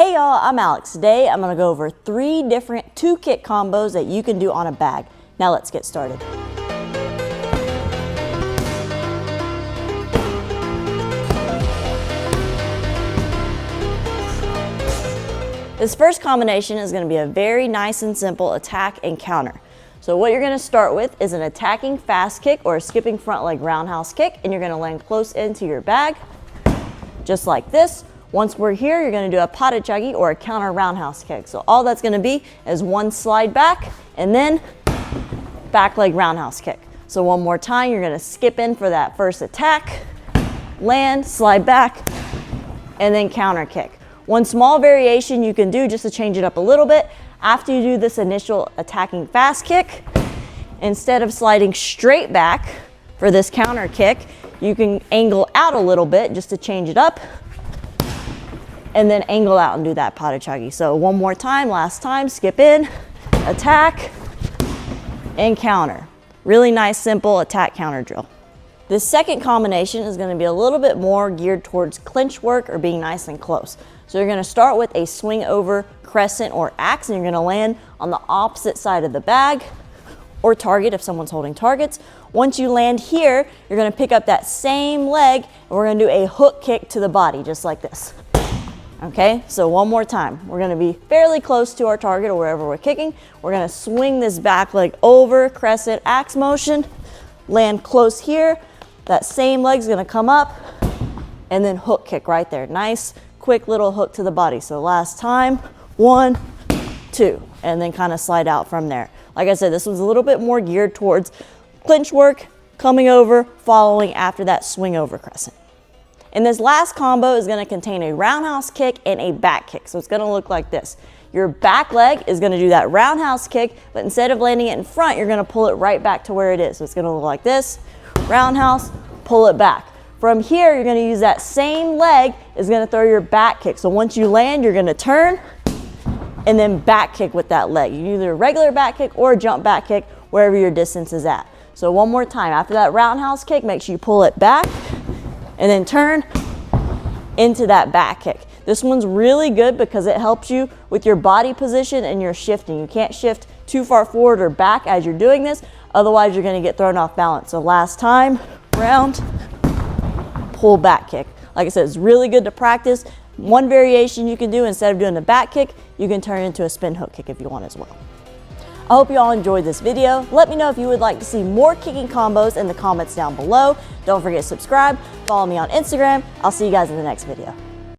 Hey y'all, I'm Alex. Today I'm going to go over 3 different 2-kick combos that you can do on a bag. Now let's get started. This first combination is going to be a very nice and simple attack and counter. So what you're going to start with is an attacking fast kick or a skipping front leg roundhouse kick, and you're going to land close into your bag, just like this. Once we're here, you're going to do a padachagi or a counter roundhouse kick. So all that's going to be is one slide back and then back leg roundhouse kick. So one more time, you're going to skip in for that first attack, land, slide back, and then counter kick. One small variation you can do just to change it up a little bit, after you do this initial attacking fast kick, instead of sliding straight back for this counter kick, you can angle out a little bit just to change it up, and then angle out and do that padachagi. So one more time, last time, skip in, attack, and counter. Really nice, simple attack counter drill. This second combination is gonna be a little bit more geared towards clinch work or being nice and close. So you're gonna start with a swing over crescent or axe, and you're gonna land on the opposite side of the bag or target if someone's holding targets. Once you land here, you're gonna pick up that same leg and we're gonna do a hook kick to the body, just like this. Okay, so one more time. We're gonna be fairly close to our target or wherever we're kicking. We're gonna swing this back leg over, crescent axe motion, land close here. That same leg's gonna come up and then hook kick right there. Nice, quick little hook to the body. So last time, 1, 2, and then kind of slide out from there. Like I said, this was a little bit more geared towards clinch work, coming over, following after that swing over crescent. And this last combo is gonna contain a roundhouse kick and a back kick. So it's gonna look like this. Your back leg is gonna do that roundhouse kick, but instead of landing it in front, you're gonna pull it right back to where it is. So it's gonna look like this, roundhouse, pull it back. From here, you're gonna use that same leg is gonna throw your back kick. So once you land, you're gonna turn and then back kick with that leg. You do either a regular back kick or a jump back kick, wherever your distance is at. So one more time, after that roundhouse kick, make sure you pull it back and then turn into that back kick. This one's really good because it helps you with your body position and your shifting. You can't shift too far forward or back as you're doing this, otherwise you're gonna get thrown off balance. So last time, round, pull back kick. Like I said, it's really good to practice. One variation you can do, instead of doing the back kick, you can turn it into a spin hook kick if you want as well. I hope you all enjoyed this video. Let me know if you would like to see more kicking combos in the comments down below. Don't forget to subscribe, follow me on Instagram. I'll see you guys in the next video.